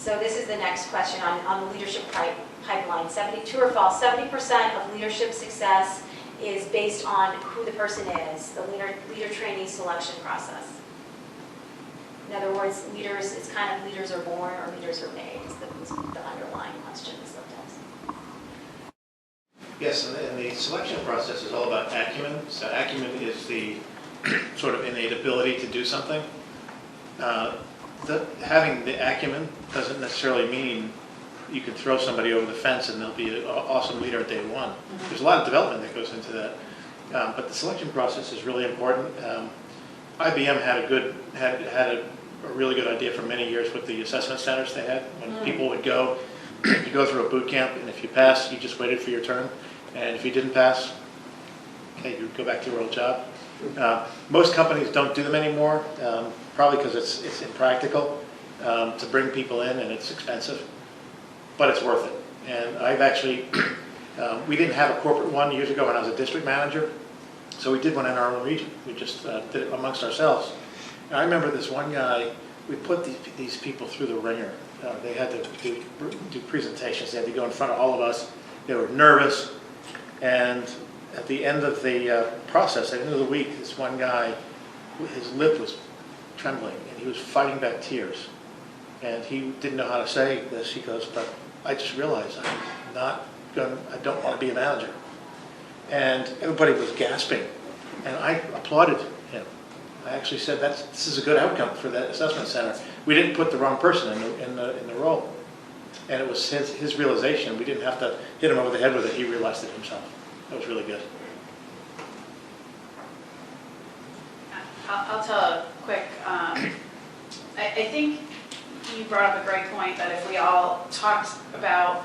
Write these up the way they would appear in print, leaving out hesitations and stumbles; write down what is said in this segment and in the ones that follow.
So this is the next question on the leadership pipeline. True or false, 70% of leadership success is based on who the person is, the leader trainee selection process. In other words, leaders, it's kind of leaders are born or leaders are made is the underlying question sometimes. Yes, and the selection process is all about acumen. So acumen is the sort of innate ability to do something. Having the acumen doesn't necessarily mean you can throw somebody over the fence and they'll be an awesome leader at day one. Mm-hmm. There's a lot of development that goes into that. But the selection process is really important. IBM had a really good idea for many years with the assessment centers they had. When people would go, you go through a boot camp, and if you passed, you just waited for your turn. And if you didn't pass, okay, you go back to your old job. Most companies don't do them anymore, probably because it's impractical to bring people in and it's expensive, but it's worth it. And I've actually, we didn't have a corporate one years ago when I was a district manager, so we did one in our own region. We just did it amongst ourselves. And I remember this one guy, we put these people through the ringer. They had to do presentations. They had to go in front of all of us. They were nervous. And at the end of the process, at the end of the week, this one guy, his lip was trembling, and he was fighting back tears. And he didn't know how to say this. He goes, but I just realized I don't want to be a manager. And everybody was gasping. And I applauded him. I actually said, this is a good outcome for that assessment center. We didn't put the wrong person in the role. And it was his realization. We didn't have to hit him over the head with it. He realized it himself. That was really good. I'll tell a quick, I think you brought up a great point that if we all talked about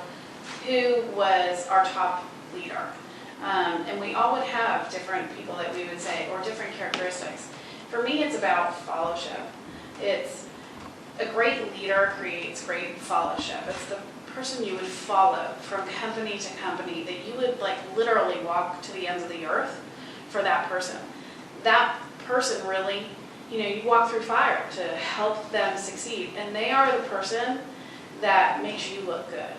who was our top leader, and we all would have different people that we would say, or different characteristics. For me, it's about fellowship. It's a great leader creates great fellowship. It's the person you would follow from company to company, that you would like literally walk to the ends of the earth for that person. That person really, you walk through fire to help them succeed, and they are the person that makes you look good.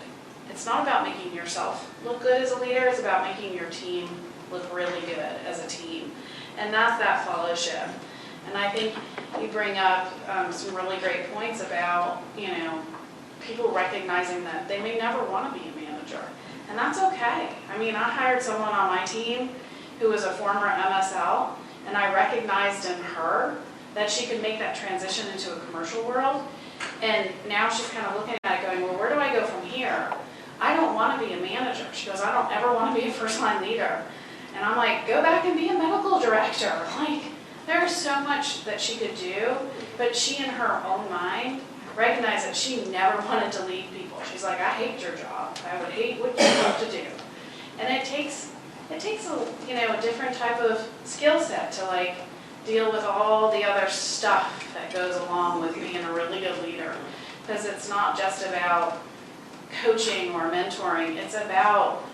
It's not about making yourself look good as a leader, it's about making your team look really good as a team. And that's that fellowship. And I think you bring up some really great points about, people recognizing that they may never want to be a manager. And that's okay. I mean, I hired someone on my team who was a former MSL, and I recognized in her that she could make that transition into a commercial world. And now she's kind of looking at it going, well, where do I go from here? I don't want to be a manager. She goes, I don't ever want to be a first-line leader. And I'm like, go back and be a medical director. Like, there's so much that she could do, but she in her own mind recognized that she never wanted to lead people. She's like, I hate your job. I would hate what you have to do. And it takes a different type of skill set to like deal with all the other stuff that goes along with being a really good leader. Because it's not just about coaching or mentoring, it's about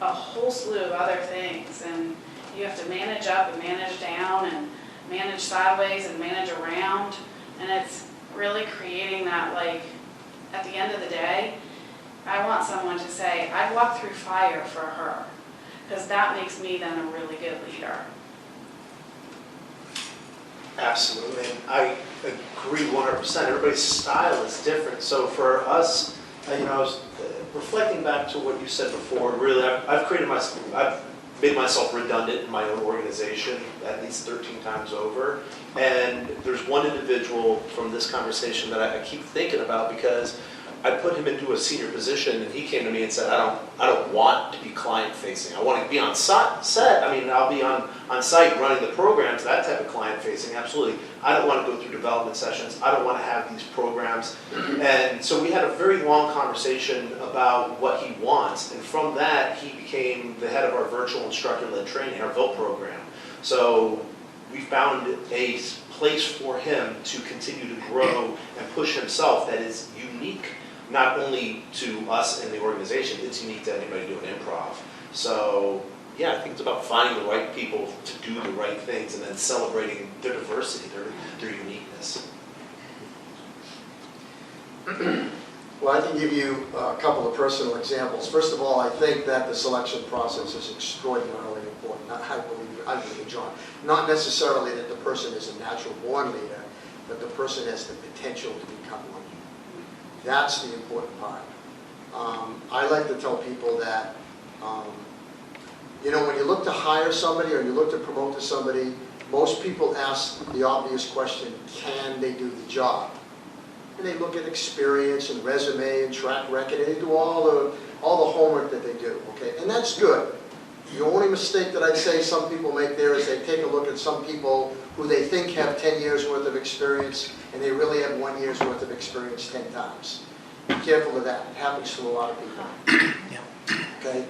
a whole slew of other things. And you have to manage up and manage down and manage sideways and manage around. And it's really creating that, like, at the end of the day, I want someone to say, I'd walk through fire for her, because that makes me then a really good leader. Absolutely. I agree 100%. Everybody's style is different. So for us, I was reflecting back to what you said before. Really, I've made myself redundant in my own organization at least 13 times over. And there's one individual from this conversation that I keep thinking about, because I put him into a senior position, and he came to me and said, I don't want to be client facing. I want to be on set. I mean, I'll be on site running the programs, that type of client facing, absolutely. I don't want to go through development sessions. I don't want to have these programs. And so we had a very long conversation about what he wants. And from that, he became the head of our virtual instructor-led training, our VILT program. So we found a place for him to continue to grow and push himself that is unique, not only to us in the organization, it's unique to anybody doing improv. So yeah, I think it's about finding the right people to do the right things and then celebrating their diversity, their uniqueness. Well, I can give you a couple of personal examples. First of all, I think that the selection process is extraordinarily important. I believe, John, not necessarily that the person is a natural born leader, but the person has the potential to become one. That's the important part. I like to tell people that, when you look to hire somebody or you look to promote to somebody, most people ask the obvious question, can they do the job? And they look at experience and resume and track record, and they do all the homework that they do, okay? And that's good. The only mistake that I'd say some people make there is they take a look at some people who they think have 10 years worth of experience, and they really have 1 year's worth of experience 10 times. Be careful of that. It happens to a lot of people. Okay?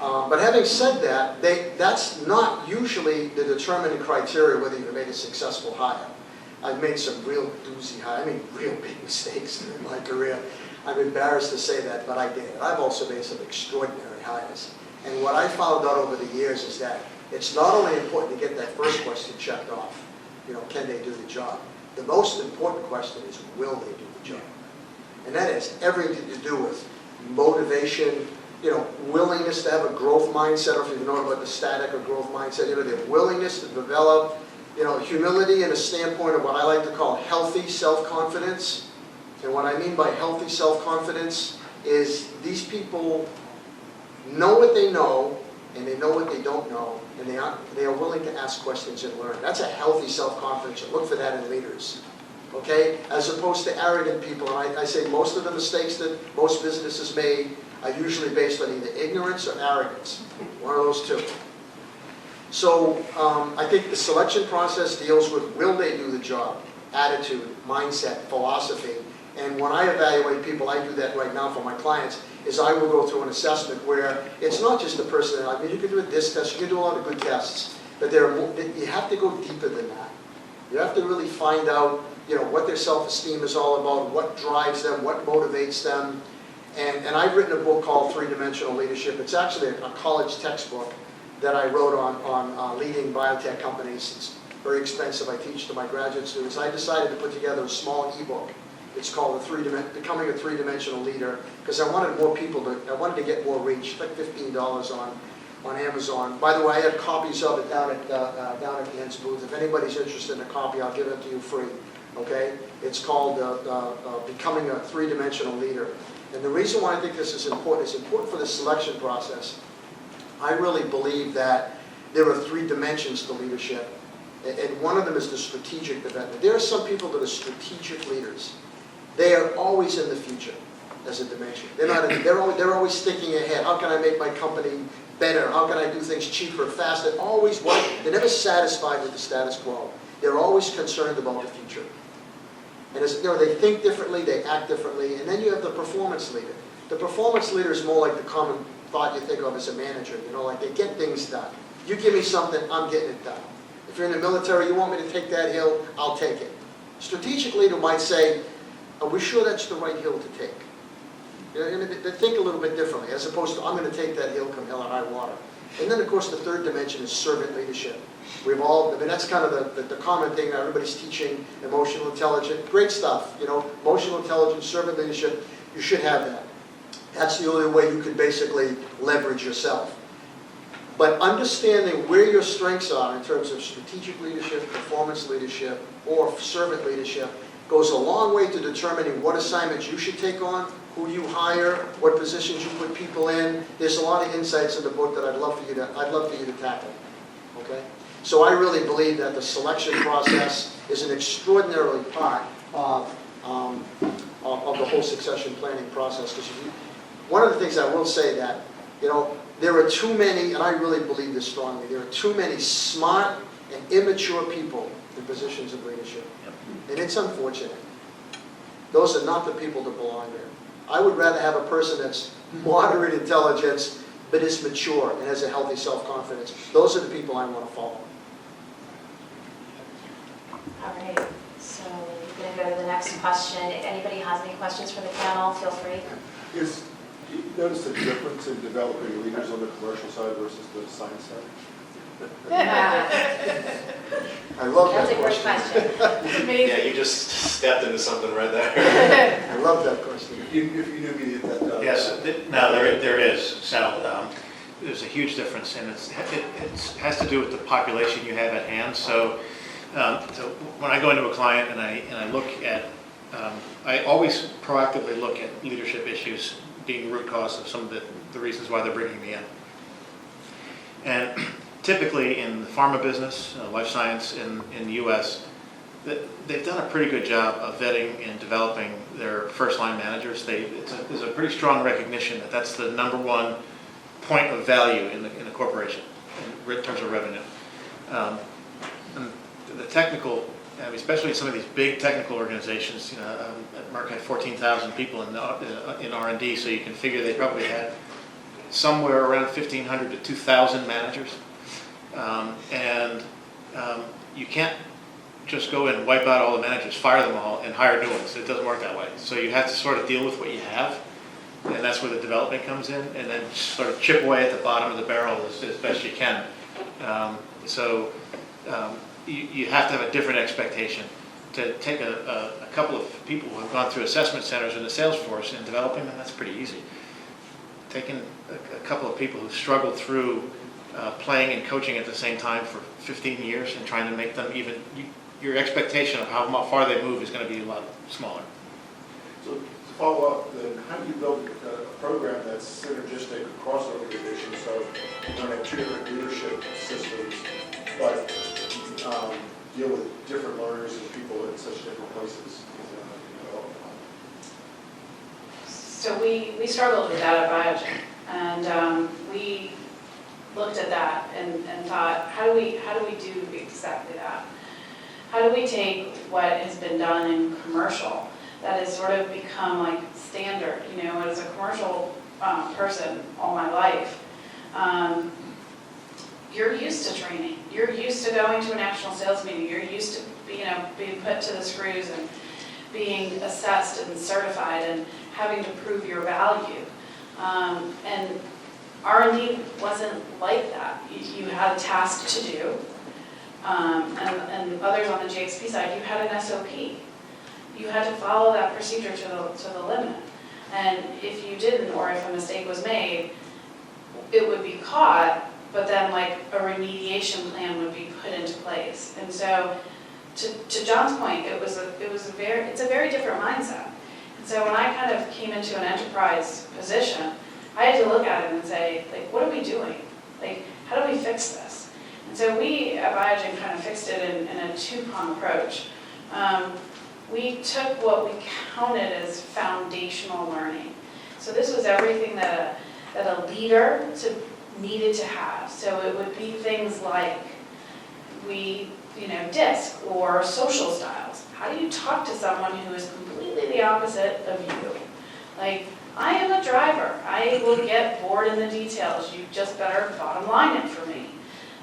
But having said that, that's not usually the determining criteria whether you've made a successful hire. I've made some real doozy hires, real big mistakes in my career. I'm embarrassed to say that, but I did. I've also made some extraordinary hires. And what I found out over the years is that it's not only important to get that first question checked off, can they do the job? The most important question is, will they do the job? And that has everything to do with motivation, willingness to have a growth mindset, or if you know about the static or growth mindset, their willingness to develop, humility and a standpoint of what I like to call healthy self-confidence. And what I mean by healthy self-confidence is these people know what they know, and they know what they don't know, and they are willing to ask questions and learn. That's a healthy self-confidence. You look for that in leaders, okay? As opposed to arrogant people. And I say most of the mistakes that most businesses made are usually based on either ignorance or arrogance. One of those two. So I think the selection process deals with will they do the job, attitude, mindset, philosophy. And when I evaluate people, I do that right now for my clients, is I will go through an assessment where it's not just the personality. You can do a DISC test, you can do a lot of good tests, but you have to go deeper than that. You have to really find out what their self-esteem is all about, what drives them, what motivates them. And I've written a book called Three-Dimensional Leadership. It's actually a college textbook that I wrote on leading biotech companies. It's very expensive. I teach to my graduate students. I decided to put together a small ebook. It's called Becoming a Three-Dimensional Leader, because I wanted to get more reach. It's like $15 on Amazon. By the way, I have copies of it down at Ken's booth. If anybody's interested in a copy, I'll give it to you free. Okay? It's called Becoming a Three-Dimensional Leader. And the reason why I think this is important for the selection process. I really believe that there are 3 dimensions to leadership, and one of them is the strategic development. There are some people that are strategic leaders. They are always in the future as a dimension. They're always thinking ahead. How can I make my company better? How can I do things cheaper, faster? They're never satisfied with the status quo. They're always concerned about the future. And they think differently, they act differently. And then you have the performance leader. The performance leader is more like the common thought you think of as a manager. Like they get things done. You give me something, I'm getting it done. If you're in the military, you want me to take that hill, I'll take it. Strategic leader might say, are we sure that's the right hill to take? They think a little bit differently, as opposed to, I'm going to take that hill come hell or high water. And then, of course, the third dimension is servant leadership. That's kind of the common thing that everybody's teaching, emotional intelligence, great stuff, emotional intelligence, servant leadership, you should have that. That's the only way you can basically leverage yourself. But understanding where your strengths are in terms of strategic leadership, performance leadership, or servant leadership goes a long way to determining what assignments you should take on, who you hire, what positions you put people in. There's a lot of insights in the book that I'd love for you to tackle. Okay? So I really believe that the selection process is an extraordinary part of the whole succession planning process. Because one of the things I will say that, there are too many, and I really believe this strongly, there are too many smart and immature people in positions of leadership. And it's unfortunate. Those are not the people that belong there. I would rather have a person that's moderate intelligence, but is mature and has a healthy self-confidence. Those are the people I want to follow. All right, so we're going to go to the next question. If anybody has any questions for the panel, feel free. Do you notice a difference in developing leaders on the commercial side versus the science side? I love that That's a great question. question. Yeah, you just stepped into something right there. I love that question. If you knew me, that. Yes, no, there is. So there's a huge difference, and it has to do with the population you have at hand. So when I go into a client and I look at, I always proactively look at leadership issues being root cause of some of the reasons why they're bringing me in. And typically in the pharma business, life science in the U.S., they've done a pretty good job of vetting and developing their first-line managers. There's a pretty strong recognition that that's the number one point of value in a corporation in terms of revenue. And the technical, especially some of these big technical organizations, Merck had 14,000 people in R&D, so you can figure they probably had somewhere around 1,500 to 2,000 managers. You can't just go in and wipe out all the managers, fire them all, and hire new ones. It doesn't work that way. So you have to sort of deal with what you have, and that's where the development comes in, and then sort of chip away at the bottom of the barrel as best you can. You have to have a different expectation. To take a couple of people who have gone through assessment centers in the sales force and developing them, that's pretty easy. Taking a couple of people who've struggled through playing and coaching at the same time for 15 years and trying to make them even, your expectation of how far they move is going to be a lot smaller. So to follow up, then how do you build a program that's synergistic across organizations? So you don't have two different leadership systems, but deal with different learners and people in such different places. So we struggled with that at Biogen, and we looked at that and thought, how do we do exactly that? How do we take what has been done in commercial that has sort of become like standard? As a commercial person all my life, you're used to training. You're used to going to a national sales meeting. You're used to being put to the screws and being assessed and certified and having to prove your value. And R&D wasn't like that. You had a task to do, and others on the GXP side, you had an SOP. You had to follow that procedure to the limit. And if you didn't, or if a mistake was made, it would be caught, but then like a remediation plan would be put into place. And so, to John's point, it's a very different mindset. And so when I kind of came into an enterprise position, I had to look at it and say, like, what are we doing? Like, how do we fix this? And so we at Biogen kind of fixed it in a two-pronged approach. We took what we counted as foundational learning. So this was everything that a leader needed to have. So it would be things like DISC or social styles. How do you talk to someone who is completely the opposite of you? Like, I am a driver. I will get bored in the details. You just better bottom line it for me.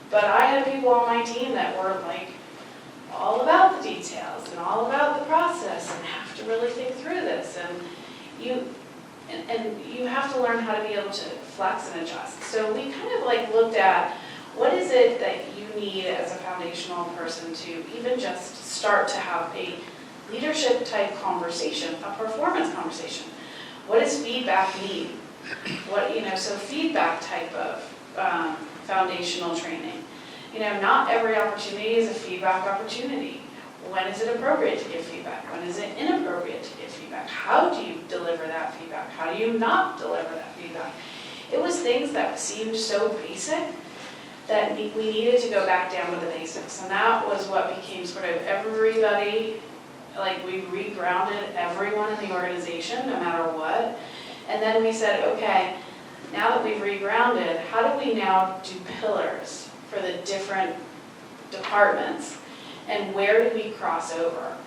But I had people on my team that were like all about the details and all about the process and have to really think through this. And you have to learn how to be able to flex and adjust. So we kind of like looked at what is it that you need as a foundational person to even just start to have a leadership type conversation, a performance conversation. What does feedback mean? So feedback type of foundational training. Not every opportunity is a feedback opportunity. When is it appropriate to give feedback? When is it inappropriate to give feedback? How do you deliver that feedback? How do you not deliver that feedback? It was things that seemed so basic that we needed to go back down to the basics. And that was what became sort of everybody, like we regrounded everyone in the organization, no matter what. And then we said, okay, now that we've regrounded, how do we now do pillars for the different departments? And where do we cross over?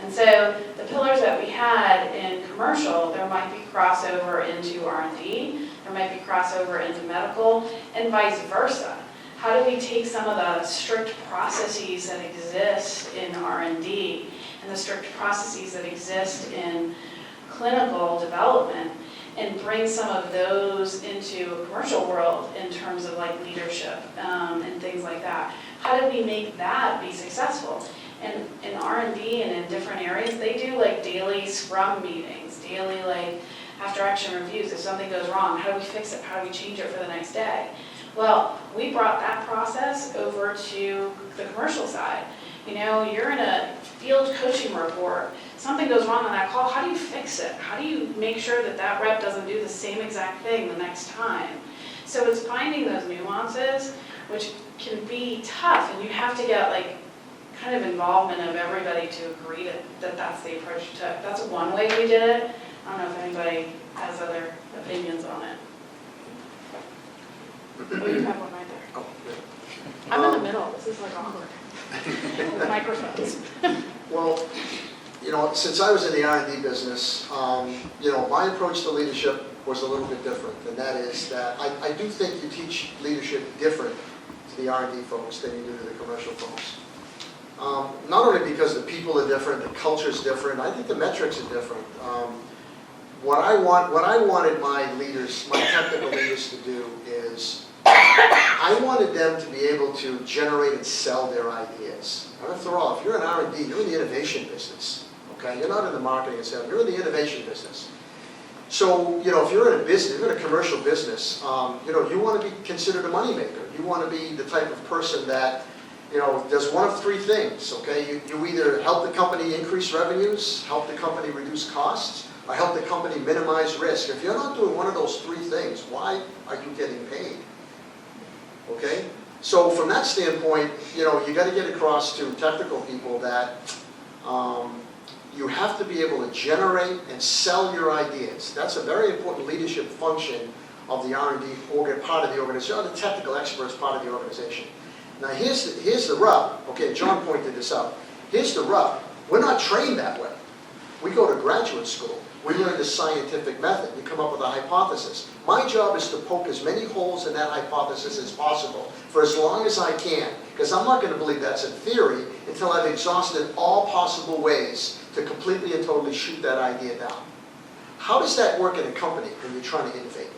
And so the pillars that we had in commercial, there might be crossover into R&D, there might be crossover into medical, and vice versa. How do we take some of the strict processes that exist in R&D and the strict processes that exist in clinical development and bring bring some of those into a commercial world in terms of like leadership and things like that. How do we make that be successful? And in R&D and in different areas, they do like daily scrum meetings, daily like after action reviews. If something goes wrong, how do we fix it? How do we change it for the next day? Well, we brought that process over to the commercial side. You know, you're in a field coaching report, something goes wrong on that call, how do you fix it? How do you make sure that that rep doesn't do the same exact thing the next time? So it's finding those nuances, which can be tough, and you have to get like kind of involvement of everybody to agree that that's the approach you took. That's one way we did it. I don't know if anybody has other opinions on it. Oh, you have one right there. Oh, yeah. I'm in the middle, this is like awkward. With microphones. Well, you know, since I was in the R&D business, you know, my approach to leadership was a little bit different, and that is that I do think you teach leadership different to the R&D folks than you do to the commercial folks. Not only because the people are different, the culture is different, I think the metrics are different. What I wanted my leaders, my technical leaders to do is, I wanted them to be able to generate and sell their ideas. And after all, if you're in R&D, you're in the innovation business, okay? You're not in the marketing and sales, you're in the innovation business. So, you know, if you're in a business, you're in a commercial business, you know, you want to be considered a moneymaker. You want to be the type of person that, you know, does one of three things, okay? You either help the company increase revenues, help the company reduce costs, or help the company minimize risk. If you're not doing one of those three things, why are you getting paid? Okay? So from that standpoint, you know, you got to get across to technical people that you have to be able to generate and sell your ideas. That's a very important leadership function of the R&D part of the organization, or the technical experts part of the organization. Now here's the rub. Okay, John pointed this out. Here's the rub. We're not trained that way. We go to graduate school. We learn the scientific method. You come up with a hypothesis. My job is to poke as many holes in that hypothesis as possible for as long as I can, because I'm not going to believe that's in theory until I've exhausted all possible ways to completely and totally shoot that idea down. How does that work in a company when you're trying to innovate?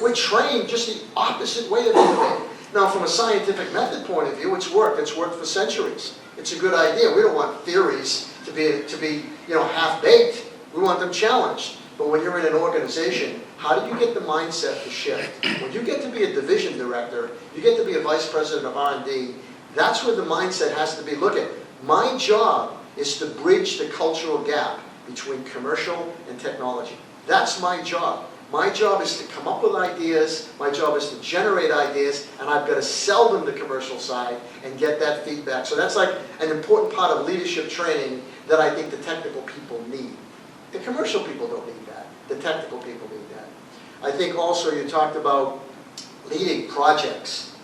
We're trained just the opposite way of innovating. Now, from a scientific method point of view, it's worked. It's worked for centuries. It's a good idea. We don't want theories to be you know, half-baked. We want them challenged. But when you're in an organization, how do you get the mindset to shift? When you get to be a division director, you get to be a vice president of R&D, that's where the mindset has to be. Look at, my job is to bridge the cultural gap between commercial and technology. That's my job. My job is to come up with ideas, my job is to generate ideas, and I've got to sell them to the commercial side and get that feedback. So that's like an important part of leadership training that I think the technical people need. The commercial people don't need that. The technical people need that. I think also you talked about leading projects.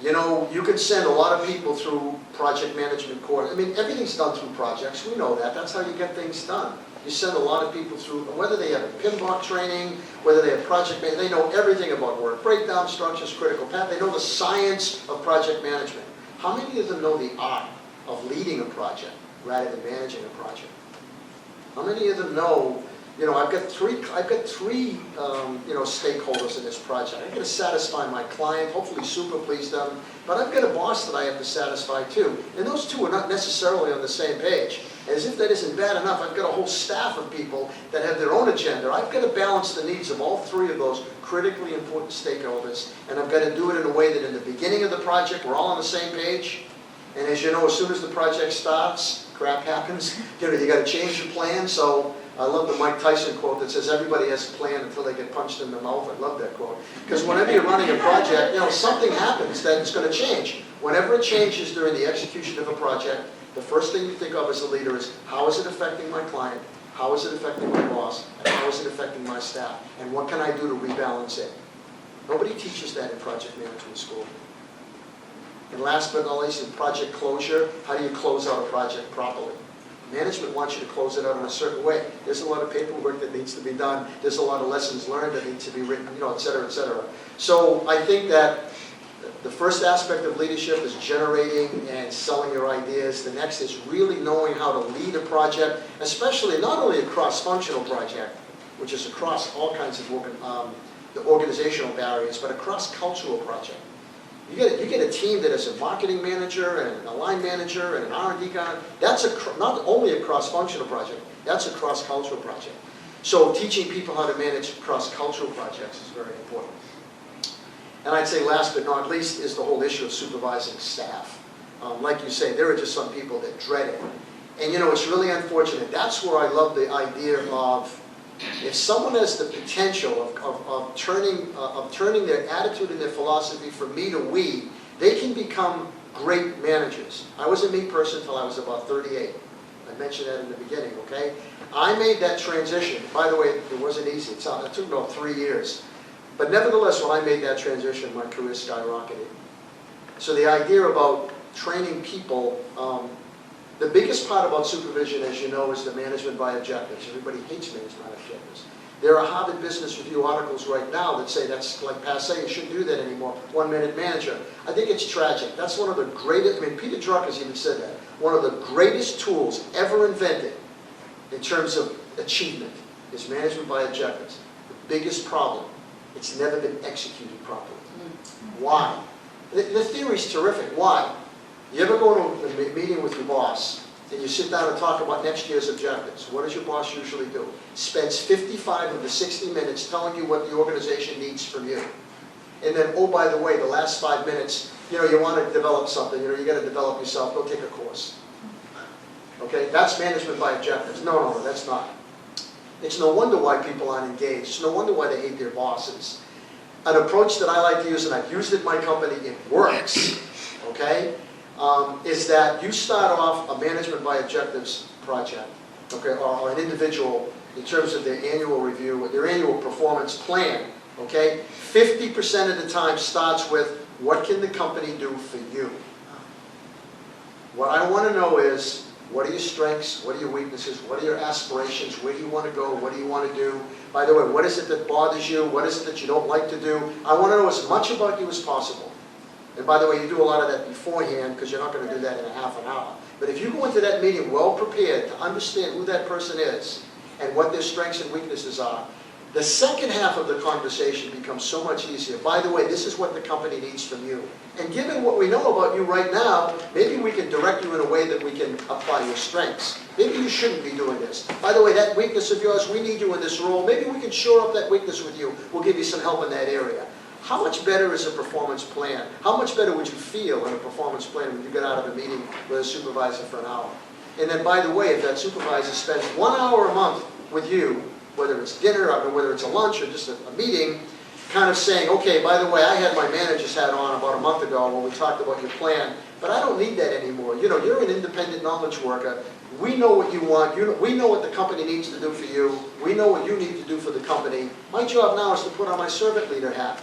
You know, you can send a lot of people through project management courses. I mean, everything's done through projects. We know that. That's how you get things done. You send a lot of people through, whether they have PMBOK training, whether they have project management, they know everything about work breakdown, structures, critical path. They know the science of project management. How many of them know the art of leading a project rather than managing a project? How many of them know, you know, I've got three you know, stakeholders in this project. I've got to satisfy my client, hopefully super please them, but I've got a boss that I have to satisfy too. And those two are not necessarily on the same page. As if that isn't bad enough, I've got a whole staff of people that have their own agenda. I've got to balance the needs of all three of those critically important stakeholders, and I've got to do it in a way that in the beginning of the project, we're all on the same page. And as you know, as soon as the project starts, crap happens. You know, you got to change your plan. So I love the Mike Tyson quote that says, everybody has a plan until they get punched in the mouth. I love that quote. Because whenever you're running a project, you know, something happens that's going to change. Whenever it changes during the execution of a project, the first thing you think of as a leader is, how is it affecting my client? How is it affecting my boss? And how is it affecting my staff? And what can I do to rebalance it? Nobody teaches that in project management school. And last but not least, in project closure, how do you close out a project properly? Management wants you to close it out in a certain way. There's a lot of paperwork that needs to be done. There's a lot of lessons learned that need to be written, you know, et cetera, et cetera. So I think that the first aspect of leadership is generating and selling your ideas. The next is really knowing how to lead a project, especially not only a cross-functional project, which is across all kinds of the organizational barriers, but a cross-cultural project. You get a team that has a marketing manager and a line manager and an R&D guy. That's not only a cross-functional project, that's a cross-cultural project. So teaching people how to manage cross-cultural projects is very important. And I'd say last but not least is the whole issue of supervising staff. Like you say, there are just some people that dread it. And you know, it's really unfortunate. That's where I love the idea of, if someone has the potential of turning their attitude and their philosophy from me to we, they can become great managers. I was a me person until I was about 38. I mentioned that in the beginning, okay? I made that transition. By the way, it wasn't easy. It took about 3 years. But nevertheless, when I made that transition, my career skyrocketed. So the idea about training people, the biggest part about supervision, as you know, is the management by objectives. Everybody hates management by objectives. There are Harvard Business Review articles right now that say that's like passé, you shouldn't do that anymore, one-minute manager. I think it's tragic. That's one of the greatest, I mean, Peter Drucker's even said that, one of the greatest tools ever invented in terms of achievement is management by objectives. The biggest problem, it's never been executed properly. Why? The theory's terrific. Why? You ever go to a meeting with your boss and you sit down and talk about next year's objectives? What does your boss usually do? Spends 55 of the 60 minutes telling you what the organization needs from you. And then, oh, by the way, the last 5 minutes, you know, you want to develop something, you know, you got to develop yourself, go take a course. Okay, that's management by objectives. No, that's not. It's no wonder why people aren't engaged. It's no wonder why they hate their bosses. An approach that I like to use, and I've used it in my company, it works, okay, is that you start off a management by objectives project, okay, or an individual in terms of their annual review, their annual performance plan, okay? 50% of the time starts with, what can the company do for you? What I want to know is, what are your strengths? What are your weaknesses? What are your aspirations? Where do you want to go? What do you want to do? By the way, what is it that bothers you? What is it that you don't like to do? I want to know as much about you as possible. And by the way, you do a lot of that beforehand because you're not going to do that in a half an hour. But if you go into that meeting well prepared to understand who that person is and what their strengths and weaknesses are, the second half of the conversation becomes so much easier. By the way, this is what the company needs from you. And given what we know about you right now, maybe we can direct you in a way that we can apply your strengths. Maybe you shouldn't be doing this. By the way, that weakness of yours, we need you in this role. Maybe we can shore up that weakness with you. We'll give you some help in that area. How much better is a performance plan? How much better would you feel in a performance plan when you get out of a meeting with a supervisor for an hour? And then, by the way, if that supervisor spends 1 hour a month with you, whether it's dinner, or whether it's a lunch, or just a meeting, kind of saying, okay, by the way, I had my manager's hat on about a month ago when we talked about your plan, but I don't need that anymore. You know, you're an independent knowledge worker. We know what you want. We know what the company needs to do for you. We know what you need to do for the company. My job now is to put on my servant leader hat